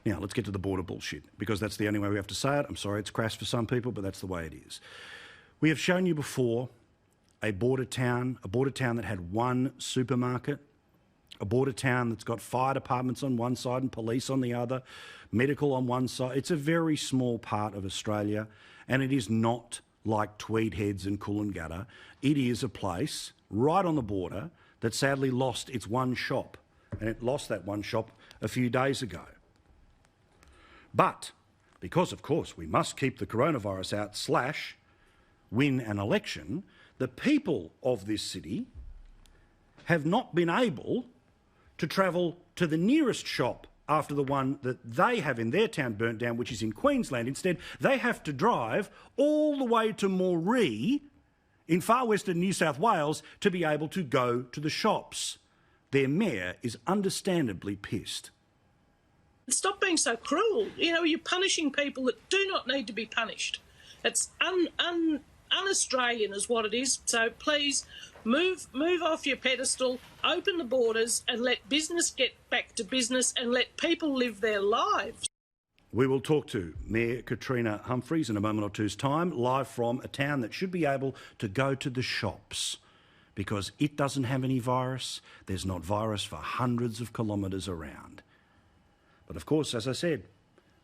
Now, let's get to the border bullshit, because that's the only way we have to say it. I'm sorry it's crass for some people, but that's the way it is. We have shown you before a border town that had one supermarket, a border town that's got fire departments on one side and police on the other, medical on one side. It's a very small part of Australia, and it is not like Tweed Heads and Coolangatta. It is a place right on the border that sadly lost its one shop, and it lost that one shop a few days ago. But because, of course, we must keep the coronavirus out / win an election, the people of this city have not been able to travel to the nearest shop after the one that they have in their town burnt down, which is in Queensland. Instead, they have to drive all the way to Moree in far western New South Wales to be able to go to the shops. Their mayor is understandably pissed. Stop being so cruel. You know, you're punishing people that do not need to be punished. It's un-Australian is what it is. So please move off your pedestal, open the borders and let business get back to business and let people live their lives. We will talk to Mayor Katrina Humphries in a moment or two's time, live from a town that should be able to go to the shops because it doesn't have any virus. There's not virus for hundreds of kilometres around. But of course, as I said,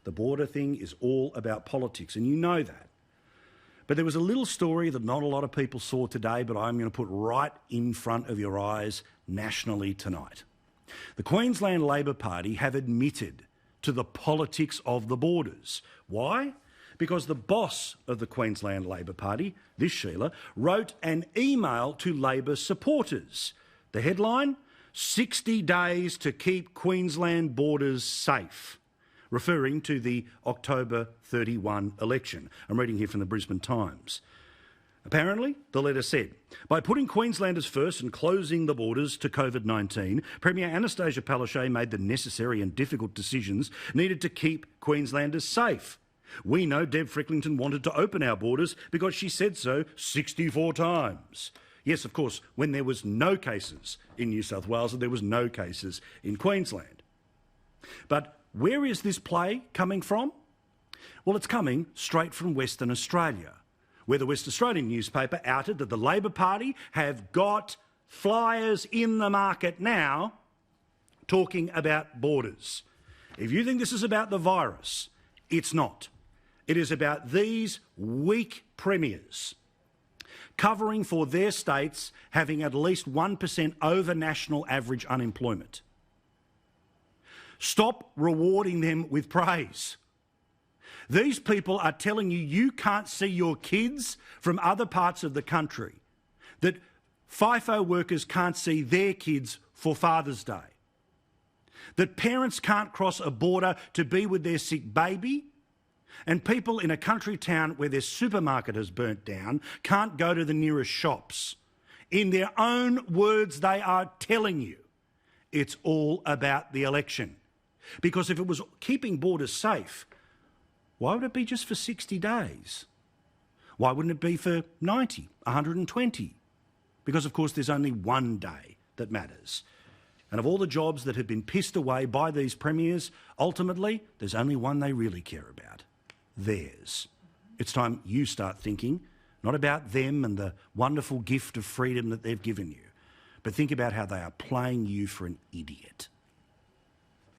the border thing is all about politics, and you know that. But there was a little story that not a lot of people saw today, but I'm going to put right in front of your eyes nationally tonight. The Queensland Labor Party have admitted to the politics of the borders. Why? Because the boss of the Queensland Labor Party, this Sheila, wrote an email to Labor supporters. The headline, 60 days to keep Queensland borders safe, referring to the October 31 election. I'm reading here from the Brisbane Times. Apparently, the letter said, by putting Queenslanders first and closing the borders to COVID-19, Premier Anastasia Palaszczuk made the necessary and difficult decisions needed to keep Queenslanders safe. We know Deb Frecklington wanted to open our borders because she said so 64 times. Yes, of course, when there was no cases in New South Wales and there was no cases in Queensland. But where is this play coming from? Well, it's coming straight from Western Australia, where the West Australian newspaper outed that the Labor Party have got flyers in the market now talking about borders. If you think this is about the virus, it's not. It is about these weak premiers covering for their states having at least 1% over national average unemployment. Stop rewarding them with praise. These people are telling you you can't see your kids from other parts of the country, that FIFO workers can't see their kids for Father's Day, that parents can't cross a border to be with their sick baby, and people in a country town where their supermarket has burnt down can't go to the nearest shops. In their own words, they are telling you it's all about the election. Because if it was keeping borders safe, why would it be just for 60 days? Why wouldn't it be for 90, 120? Because, of course, there's only one day that matters. And of all the jobs that have been pissed away by these premiers, ultimately, there's only one they really care about. Theirs. It's time you start thinking, not about them and the wonderful gift of freedom that they've given you, but think about how they are playing you for an idiot.